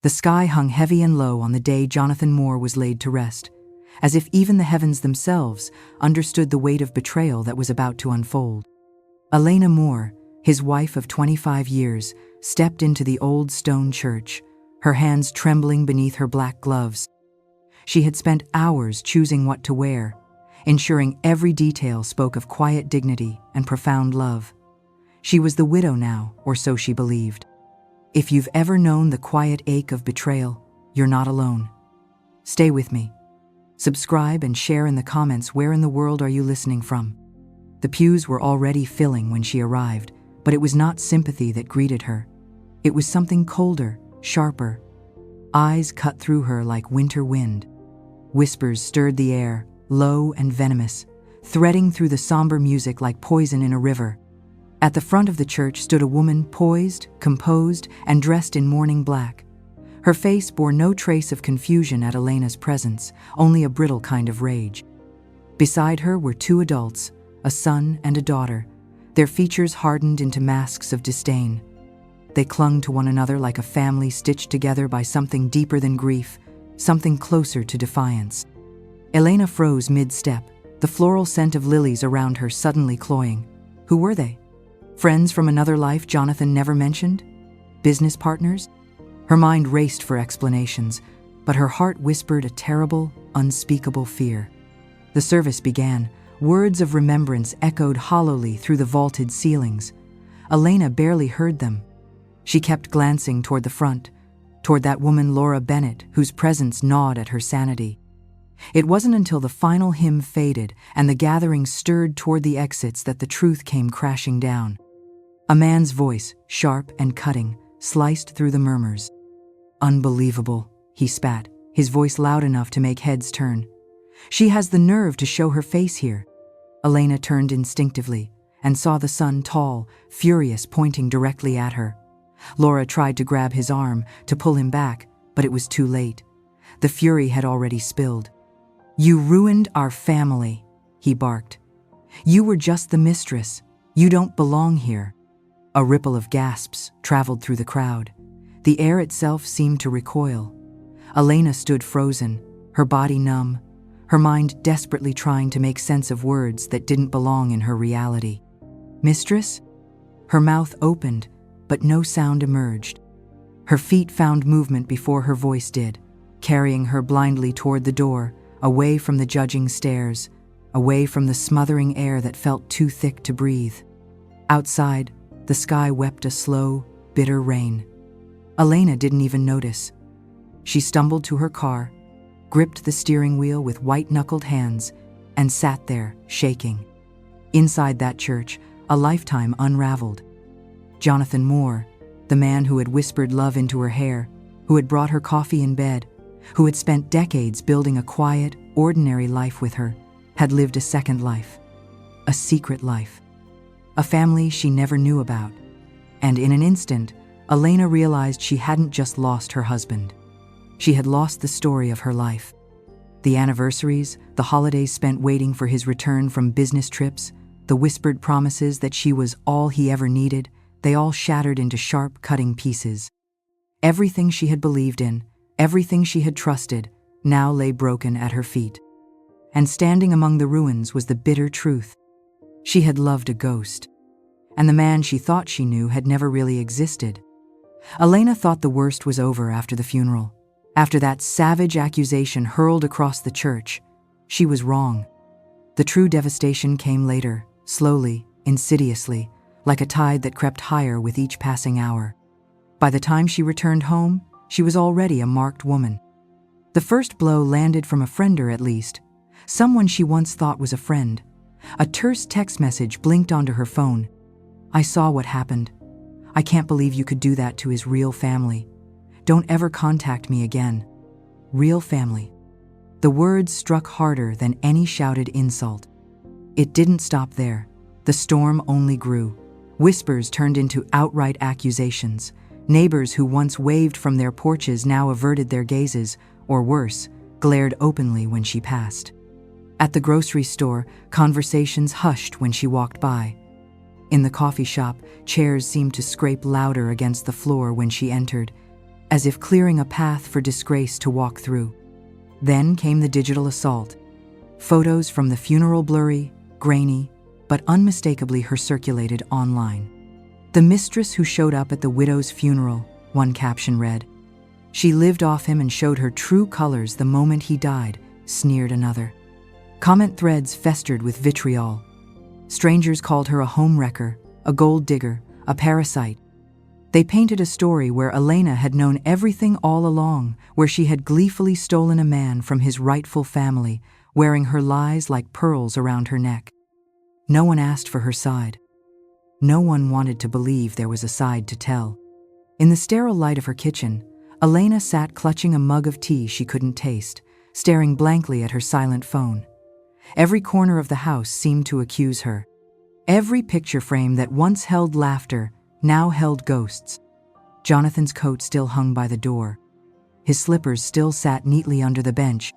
The sky hung heavy and low on the day Jonathan Moore was laid to rest, as if even the heavens themselves understood the weight of betrayal that was about to unfold. Elena Moore, his wife of 25 years, stepped into the old stone church, her hands trembling beneath her black gloves. She had spent hours choosing what to wear, ensuring every detail spoke of quiet dignity and profound love. She was the widow now, or so she believed. If you've ever known the quiet ache of betrayal, you're not alone. Stay with me. Subscribe and share in the comments where in the world are you listening from. The pews were already filling when she arrived, but it was not sympathy that greeted her. It was something colder, sharper. Eyes cut through her like winter wind. Whispers stirred the air, low and venomous, threading through the somber music like poison in a river. At the front of the church stood a woman poised, composed, and dressed in mourning black. Her face bore no trace of confusion at Elena's presence, only a brittle kind of rage. Beside her were two adults, a son and a daughter, their features hardened into masks of disdain. They clung to one another like a family stitched together by something deeper than grief, something closer to defiance. Elena froze mid-step, the floral scent of lilies around her suddenly cloying. Who were they? Friends from another life Jonathan never mentioned? Business partners? Her mind raced for explanations, but her heart whispered a terrible, unspeakable fear. The service began. Words of remembrance echoed hollowly through the vaulted ceilings. Elena barely heard them. She kept glancing toward the front, toward that woman Laura Bennett, whose presence gnawed at her sanity. It wasn't until the final hymn faded and the gathering stirred toward the exits that the truth came crashing down. A man's voice, sharp and cutting, sliced through the murmurs. "Unbelievable," he spat, his voice loud enough to make heads turn. "She has the nerve to show her face here." Elena turned instinctively and saw the son, tall, furious, pointing directly at her. Laura tried to grab his arm, to pull him back, but it was too late. The fury had already spilled. "You ruined our family," he barked. "You were just the mistress. You don't belong here." A ripple of gasps traveled through the crowd. The air itself seemed to recoil. Elena stood frozen, her body numb, her mind desperately trying to make sense of words that didn't belong in her reality. "Mistress?" Her mouth opened, but no sound emerged. Her feet found movement before her voice did, carrying her blindly toward the door, away from the judging stares, away from the smothering air that felt too thick to breathe. Outside, the sky wept a slow, bitter rain. Elena didn't even notice. She stumbled to her car, gripped the steering wheel with white-knuckled hands, and sat there, shaking. Inside that church, a lifetime unraveled. Jonathan Moore, the man who had whispered love into her hair, who had brought her coffee in bed, who had spent decades building a quiet, ordinary life with her, had lived a second life. A secret life. A family she never knew about. And in an instant, Elena realized she hadn't just lost her husband. She had lost the story of her life. The anniversaries, the holidays spent waiting for his return from business trips, the whispered promises that she was all he ever needed, they all shattered into sharp, cutting pieces. Everything she had believed in, everything she had trusted, now lay broken at her feet. And standing among the ruins was the bitter truth. She had loved a ghost. And the man she thought she knew had never really existed. Elena thought the worst was over after the funeral. After that savage accusation hurled across the church, she was wrong. The true devastation came later, slowly, insidiously, like a tide that crept higher with each passing hour. By the time she returned home, she was already a marked woman. The first blow landed from a friender at least, someone she once thought was a friend. A terse text message blinked onto her phone. "I saw what happened. I can't believe you could do that to his real family. Don't ever contact me again." Real family. The words struck harder than any shouted insult. It didn't stop there. The storm only grew. Whispers turned into outright accusations. Neighbors who once waved from their porches now averted their gazes, or worse, glared openly when she passed. At the grocery store, conversations hushed when she walked by. In the coffee shop, chairs seemed to scrape louder against the floor when she entered. as if clearing a path for disgrace to walk through. Then came the digital assault. Photos from the funeral blurry, grainy, but unmistakably her circulated online. The mistress who showed up at the widow's funeral, one caption read. She lived off him and showed her true colors the moment he died, sneered another. Comment threads festered with vitriol. Strangers called her a homewrecker, a gold digger, a parasite. They painted a story where Elena had known everything all along, where she had gleefully stolen a man from his rightful family, wearing her lies like pearls around her neck. No one asked for her side. No one wanted to believe there was a side to tell. In the sterile light of her kitchen, Elena sat clutching a mug of tea she couldn't taste, staring blankly at her silent phone. Every corner of the house seemed to accuse her. Every picture frame that once held laughter now held ghosts. Jonathan's coat still hung by the door. His slippers still sat neatly under the bench.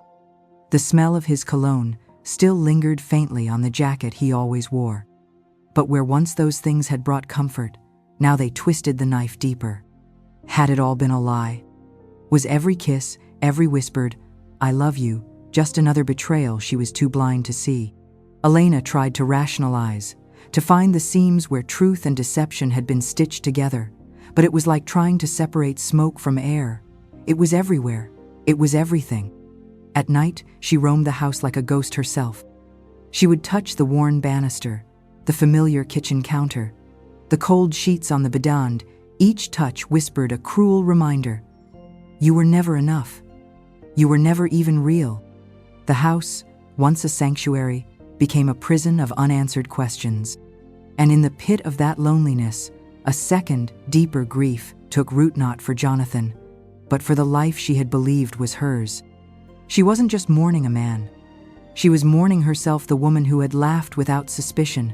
The smell of his cologne still lingered faintly on the jacket he always wore. But where once those things had brought comfort, now they twisted the knife deeper. Had it all been a lie? Was every kiss, every whispered, "I love you," just another betrayal she was too blind to see? Elena tried to rationalize, to find the seams where truth and deception had been stitched together, but it was like trying to separate smoke from air. It was everywhere. It was everything. At night, she roamed the house like a ghost herself. She would touch the worn banister, the familiar kitchen counter, the cold sheets on the bedand. Each touch whispered a cruel reminder. You were never enough. You were never even real. The house, once a sanctuary, became a prison of unanswered questions. And in the pit of that loneliness, a second, deeper grief took root, not for Jonathan, but for the life she had believed was hers. She wasn't just mourning a man. She was mourning herself, the woman who had laughed without suspicion,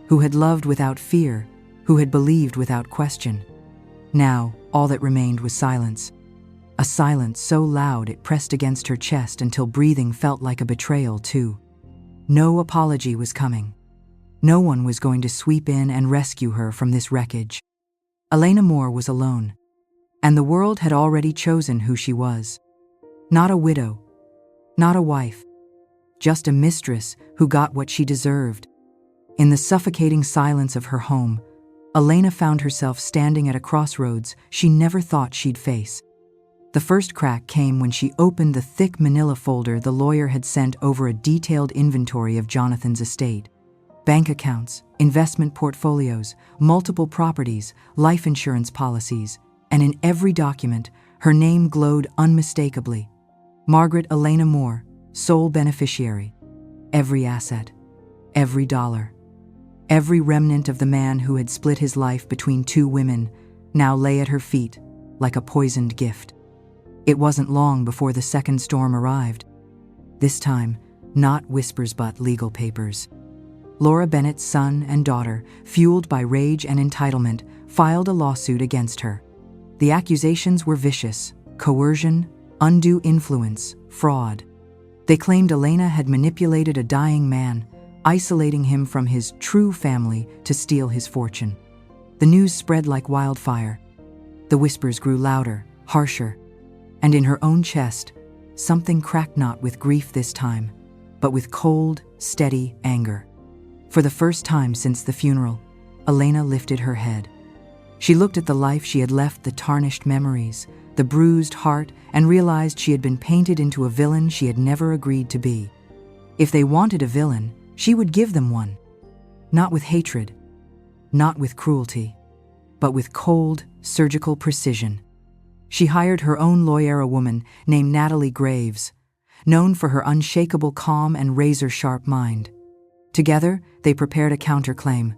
who had loved without fear, who had believed without question. Now, all that remained was silence. A silence so loud it pressed against her chest until breathing felt like a betrayal too. No apology was coming. No one was going to sweep in and rescue her from this wreckage. Elena Moore was alone, and the world had already chosen who she was. Not a widow, not a wife, just a mistress who got what she deserved. In the suffocating silence of her home, Elena found herself standing at a crossroads she never thought she'd face. The first crack came when she opened the thick manila folder the lawyer had sent over a detailed inventory of Jonathan's estate. Bank accounts, investment portfolios, multiple properties, life insurance policies, and in every document, her name glowed unmistakably. Margaret Elena Moore, sole beneficiary. Every asset, every dollar, every remnant of the man who had split his life between two women now lay at her feet like a poisoned gift. It wasn't long before the second storm arrived. This time, not whispers but legal papers. Laura Bennett's son and daughter, fueled by rage and entitlement, filed a lawsuit against her. The accusations were vicious: coercion, undue influence, fraud. They claimed Elena had manipulated a dying man, isolating him from his true family to steal his fortune. The news spread like wildfire. The whispers grew louder, harsher, and in her own chest, something cracked, not with grief this time, but with cold, steady anger. For the first time since the funeral, Elena lifted her head. She looked at the life she had left, the tarnished memories, the bruised heart, and realized she had been painted into a villain she had never agreed to be. If they wanted a villain, she would give them one. Not with hatred, not with cruelty, but with cold, surgical precision. She hired her own lawyer, a woman named Natalie Graves, known for her unshakable calm and razor-sharp mind. Together, they prepared a counterclaim: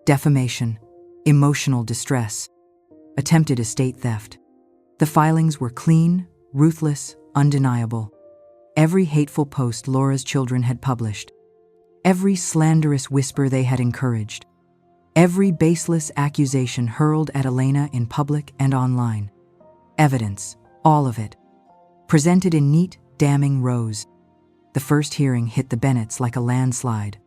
defamation, emotional distress, attempted estate theft. The filings were clean, ruthless, undeniable. Every hateful post Laura's children had published, every slanderous whisper they had encouraged, every baseless accusation hurled at Elena in public and online. Evidence, all of it, presented in neat, damning rows. The first hearing hit the Bennetts like a landslide.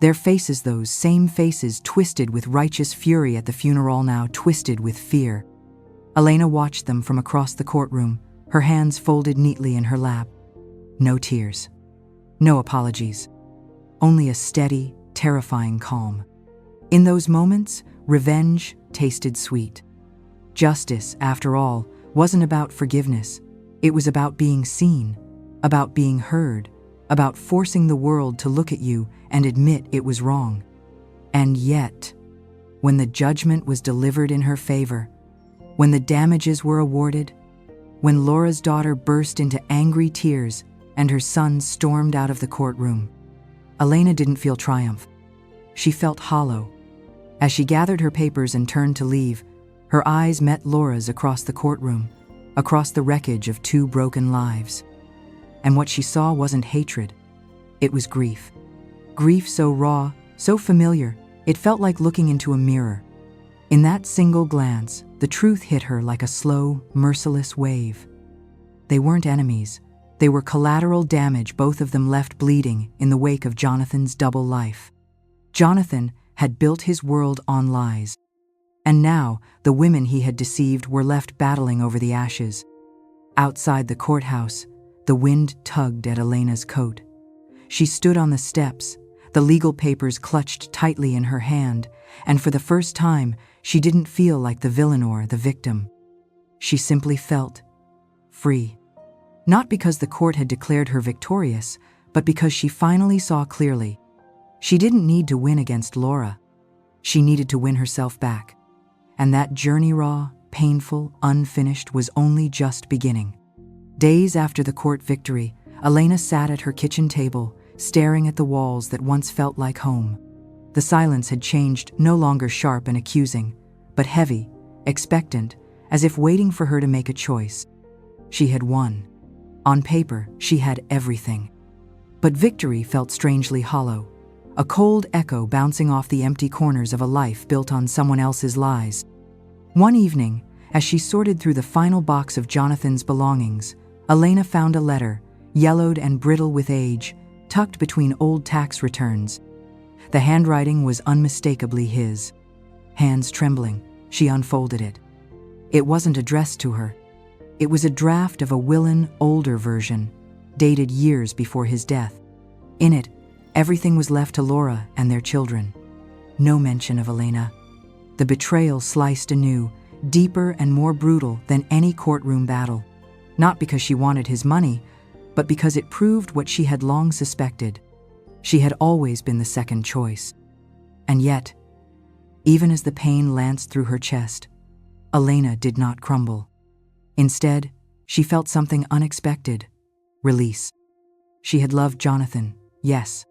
Their faces, those same faces twisted with righteous fury at the funeral, now twisted with fear. Elena watched them from across the courtroom, her hands folded neatly in her lap. No tears. No apologies. Only a steady, terrifying calm. In those moments, revenge tasted sweet. Justice, after all, wasn't about forgiveness. It was about being seen, about being heard, about forcing the world to look at you and admit it was wrong. And yet, when the judgment was delivered in her favor, when the damages were awarded, when Laura's daughter burst into angry tears and her son stormed out of the courtroom, Elena didn't feel triumph. She felt hollow. As she gathered her papers and turned to leave, her eyes met Laura's across the courtroom, across the wreckage of 2 broken lives. And what she saw wasn't hatred. It was grief. Grief so raw, so familiar, it felt like looking into a mirror. In that single glance, the truth hit her like a slow, merciless wave. They weren't enemies. They were collateral damage both of them left bleeding in the wake of Jonathan's double life. Jonathan had built his world on lies. And now, the women he had deceived were left battling over the ashes. Outside the courthouse, the wind tugged at Elena's coat. She stood on the steps, the legal papers clutched tightly in her hand, and for the first time, she didn't feel like the villain or the victim. She simply felt free. Not because the court had declared her victorious, but because she finally saw clearly. She didn't need to win against Laura. She needed to win herself back. And that journey, raw, painful, unfinished, was only just beginning. Days after the court victory, Elena sat at her kitchen table, staring at the walls that once felt like home. The silence had changed, no longer sharp and accusing, but heavy, expectant, as if waiting for her to make a choice. She had won. On paper, she had everything. But victory felt strangely hollow, a cold echo bouncing off the empty corners of a life built on someone else's lies. One evening, as she sorted through the final box of Jonathan's belongings, Elena found a letter, yellowed and brittle with age, tucked between old tax returns. The handwriting was unmistakably his. Hands trembling, she unfolded it. It wasn't addressed to her. It was a draft of a Willen, older version, dated years before his death. In it, everything was left to Laura and their children. No mention of Elena. The betrayal sliced anew, deeper and more brutal than any courtroom battle. Not because she wanted his money, but because it proved what she had long suspected. She had always been the second choice. And yet, even as the pain lanced through her chest, Elena did not crumble. Instead, she felt something unexpected: release. She had loved Jonathan, yes,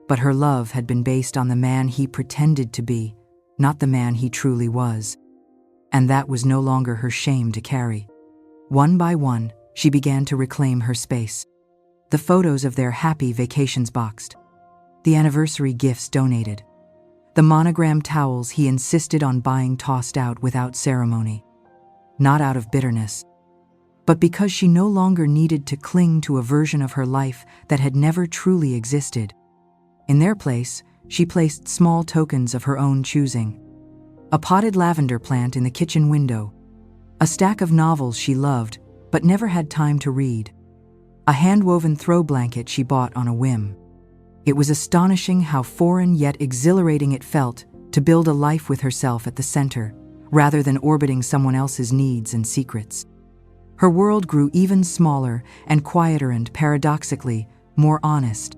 but her love had been based on the man he pretended to be, not the man he truly was. And that was no longer her shame to carry. One by one, she began to reclaim her space. The photos of their happy vacations boxed. The anniversary gifts donated. The monogrammed towels he insisted on buying tossed out without ceremony. Not out of bitterness, but because she no longer needed to cling to a version of her life that had never truly existed. In their place, she placed small tokens of her own choosing. A potted lavender plant in the kitchen window. A stack of novels she loved, but never had time to read. A hand-woven throw blanket she bought on a whim. It was astonishing how foreign yet exhilarating it felt to build a life with herself at the center, rather than orbiting someone else's needs and secrets. Her world grew even smaller and quieter and, paradoxically, more honest.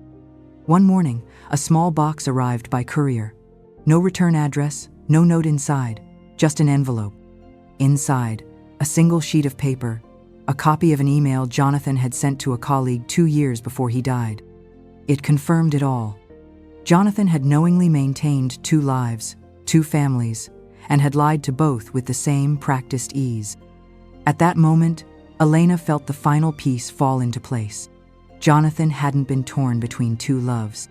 One morning, a small box arrived by courier. No return address, no note inside, just an envelope. Inside, a single sheet of paper, a copy of an email Jonathan had sent to a colleague 2 years before he died. It confirmed it all. Jonathan had knowingly maintained 2 lives, 2 families, and had lied to both with the same practiced ease. At that moment, Elena felt the final piece fall into place. Jonathan hadn't been torn between 2 loves.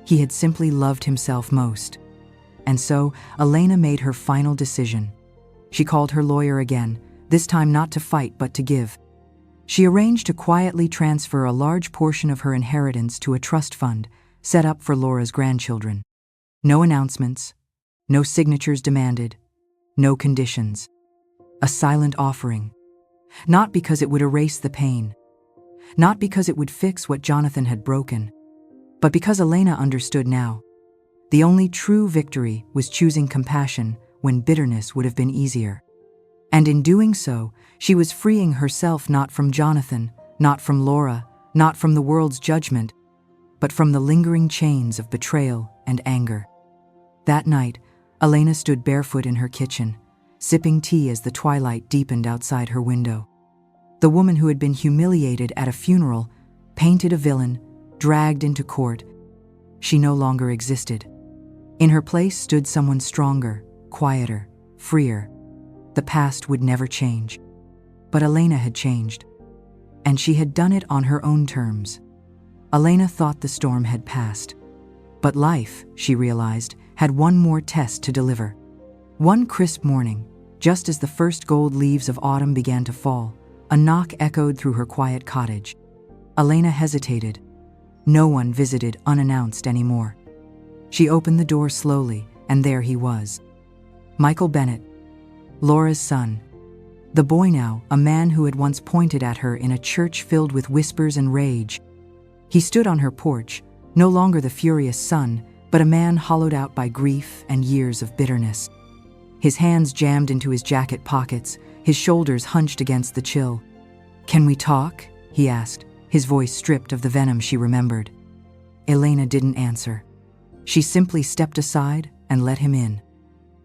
He had simply loved himself most. And so, Elena made her final decision. She called her lawyer again, this time not to fight but to give. She arranged to quietly transfer a large portion of her inheritance to a trust fund set up for Laura's grandchildren. No announcements, no signatures demanded, no conditions. a silent offering. Not because it would erase the pain, not because it would fix what Jonathan had broken, but because Elena understood now. The only true victory was choosing compassion when bitterness would have been easier. And in doing so, she was freeing herself not from Jonathan, not from Laura, not from the world's judgment, but from the lingering chains of betrayal and anger. That night, Elena stood barefoot in her kitchen, sipping tea as the twilight deepened outside her window. The woman who had been humiliated at a funeral, painted a villain, dragged into court, she no longer existed. In her place stood someone stronger, quieter, freer. The past would never change. But Elena had changed. And she had done it on her own terms. Elena thought the storm had passed. But life, she realized, had one more test to deliver. One crisp morning, just as the first gold leaves of autumn began to fall, a knock echoed through her quiet cottage. Elena hesitated. No one visited unannounced anymore. She opened the door slowly, and there he was. Michael Bennett, Laura's son. The boy now, a man who had once pointed at her in a church filled with whispers and rage. He stood on her porch, no longer the furious son, but a man hollowed out by grief and years of bitterness. His hands jammed into his jacket pockets, his shoulders hunched against the chill. "Can we talk?" he asked, his voice stripped of the venom she remembered. Elena didn't answer. She simply stepped aside and let him in.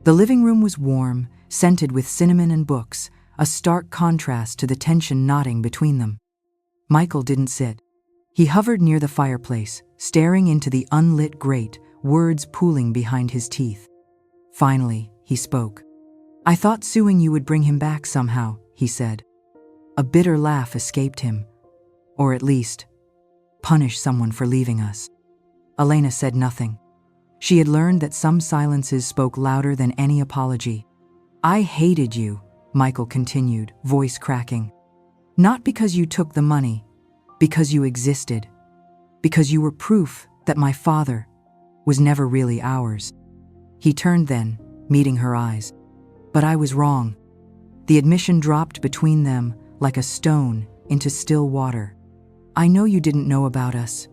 The living room was warm, scented with cinnamon and books, a stark contrast to the tension knotting between them. Michael didn't sit. He hovered near the fireplace, staring into the unlit grate, words pooling behind his teeth. Finally, he spoke. "I thought suing you would bring him back somehow," he said. A bitter laugh escaped him. "Or at least, punish someone for leaving us." Elena said nothing. She had learned that some silences spoke louder than any apology. "I hated you," Michael continued, voice cracking. "Not because you took the money, because you existed. Because you were proof that my father was never really ours." He turned then, meeting her eyes. "But I was wrong." The admission dropped between them like a stone into still water. "I know you didn't know about us.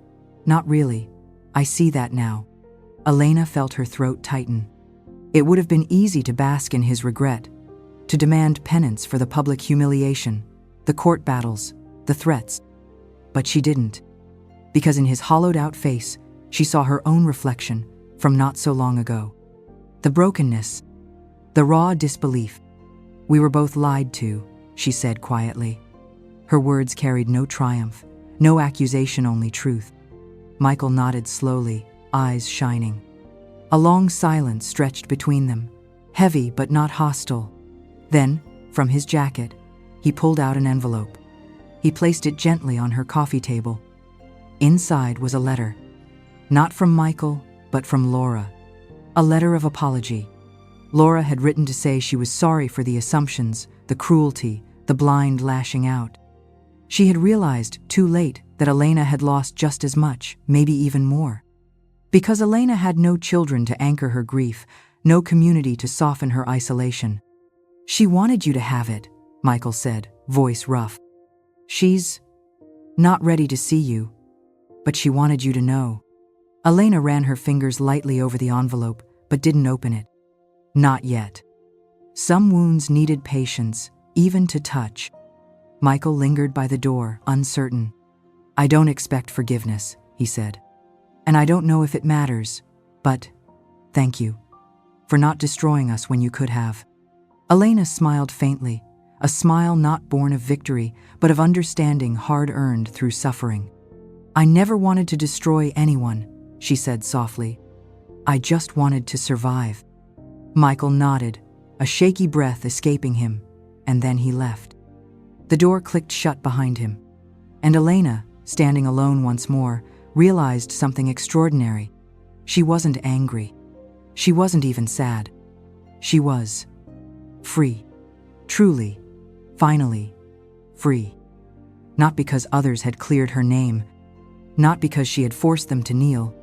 Not really. I see that now." Elena felt her throat tighten. It would have been easy to bask in his regret, to demand penance for the public humiliation, the court battles, the threats. But she didn't. Because in his hollowed-out face, she saw her own reflection from not so long ago. The brokenness, the raw disbelief. "We were both lied to," she said quietly. Her words carried no triumph, no accusation, only truth. Michael nodded slowly, eyes shining. A long silence stretched between them, heavy but not hostile. Then, from his jacket, he pulled out an envelope. He placed it gently on her coffee table. Inside was a letter. Not from Michael, but from Laura. A letter of apology. Laura had written to say she was sorry for the assumptions, the cruelty, the blind lashing out. She had realized, too late, that Elena had lost just as much, maybe even more. Because Elena had no children to anchor her grief, no community to soften her isolation. "She wanted you to have it," Michael said, voice rough. "She's not ready to see you, but she wanted you to know." Elena ran her fingers lightly over the envelope, but didn't open it. Not yet. Some wounds needed patience, even to touch. Michael lingered by the door, uncertain. "I don't expect forgiveness," he said. "And I don't know if it matters, but thank you for not destroying us when you could have." Elena smiled faintly, a smile not born of victory, but of understanding hard-earned through suffering. "I never wanted to destroy anyone," she said softly. "I just wanted to survive." Michael nodded, a shaky breath escaping him, and then he left. The door clicked shut behind him, and Elena, standing alone once more, realized something extraordinary. She wasn't angry. She wasn't even sad. She was free. Truly, finally, free. Not because others had cleared her name, not because she had forced them to kneel,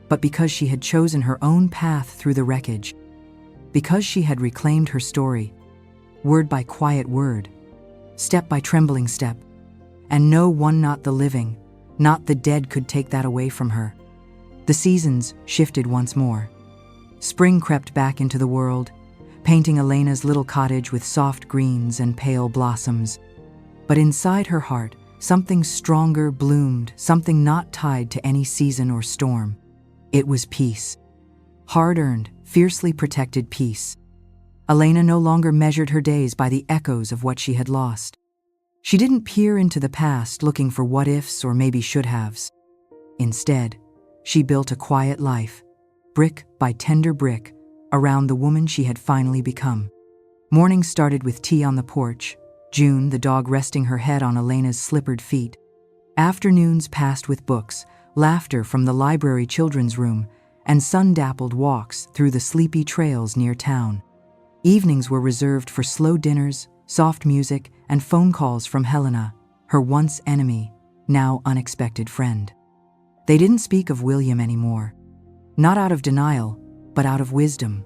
but because she had chosen her own path through the wreckage. Because she had reclaimed her story. word by quiet word, step by trembling step. And no one, not the living, not the dead, could take that away from her. The seasons shifted once more. Spring crept back into the world, painting Elena's little cottage with soft greens and pale blossoms. But inside her heart, something stronger bloomed, something not tied to any season or storm. It was peace. Hard-earned, fiercely protected peace. Elena no longer measured her days by the echoes of what she had lost. She didn't peer into the past looking for what-ifs or maybe should-haves. Instead, she built a quiet life, brick by tender brick, around the woman she had finally become. Mornings started with tea on the porch, June, the dog, resting her head on Elena's slippered feet. Afternoons passed with books, laughter from the library children's room, and sun-dappled walks through the sleepy trails near town. Evenings were reserved for slow dinners, soft music, and phone calls from Helena, her once enemy, now unexpected friend. They didn't speak of William anymore. Not out of denial, but out of wisdom.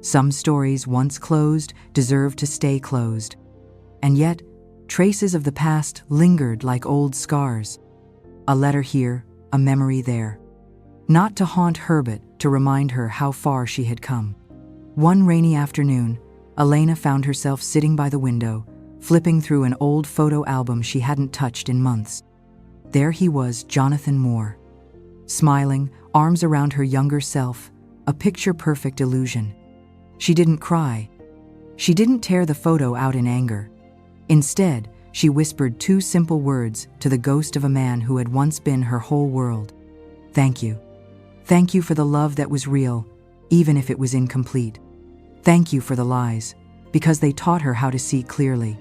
Some stories, once closed, deserved to stay closed. And yet, traces of the past lingered like old scars. A letter here, a memory there. Not to haunt her, but to remind her how far she had come. One rainy afternoon, Elena found herself sitting by the window, flipping through an old photo album she hadn't touched in months. There he was, Jonathan Moore. Smiling, arms around her younger self, a picture-perfect illusion. She didn't cry. She didn't tear the photo out in anger. Instead, she whispered two simple words to the ghost of a man who had once been her whole world. Thank you. Thank you for the love that was real, even if it was incomplete. Thank you for the lies, because they taught her how to see clearly.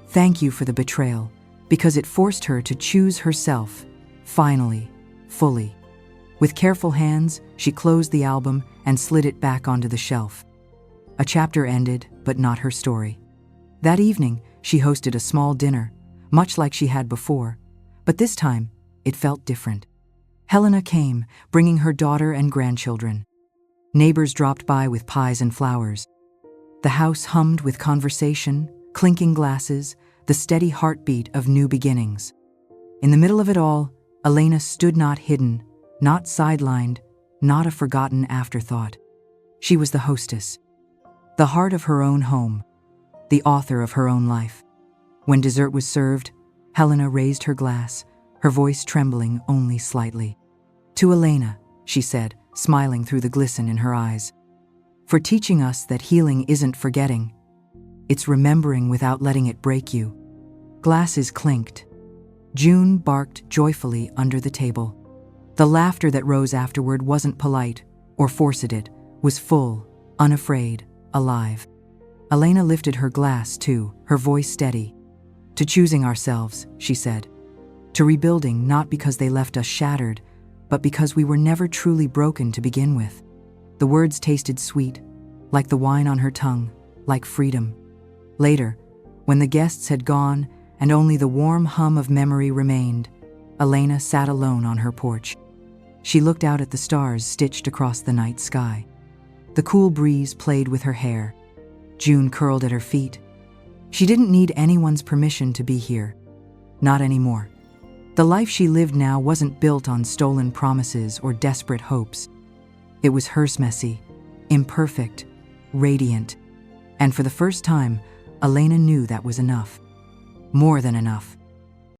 Thank you for the betrayal, because it forced her to choose herself, finally, fully. With careful hands, she closed the album and slid it back onto the shelf. A chapter ended, but not her story. That evening, she hosted a small dinner, much like she had before, but this time, it felt different. Helena came, bringing her daughter and grandchildren. Neighbors dropped by with pies and flowers. The house hummed with conversation, clinking glasses, the steady heartbeat of new beginnings. In the middle of it all, Elena stood, not hidden, not sidelined, not a forgotten afterthought. She was the hostess, the heart of her own home, the author of her own life. When dessert was served, Helena raised her glass, her voice trembling only slightly. To Elena, she said, smiling through the glisten in her eyes, for teaching us that healing isn't forgetting. It's remembering without letting it break you. Glasses clinked. June barked joyfully under the table. The laughter that rose afterward wasn't polite or forced, it was full, unafraid, alive. Elena lifted her glass too, her voice steady. To choosing ourselves, she said. To rebuilding, not because they left us shattered, but because we were never truly broken to begin with. The words tasted sweet, like the wine on her tongue, like freedom. Later, when the guests had gone and only the warm hum of memory remained, Elena sat alone on her porch. She looked out at the stars stitched across the night sky. The cool breeze played with her hair. June curled at her feet. She didn't need anyone's permission to be here. Not anymore. The life she lived now wasn't built on stolen promises or desperate hopes. It was hers, messy, imperfect, radiant. And for the first time, Elena knew that was enough. More than enough.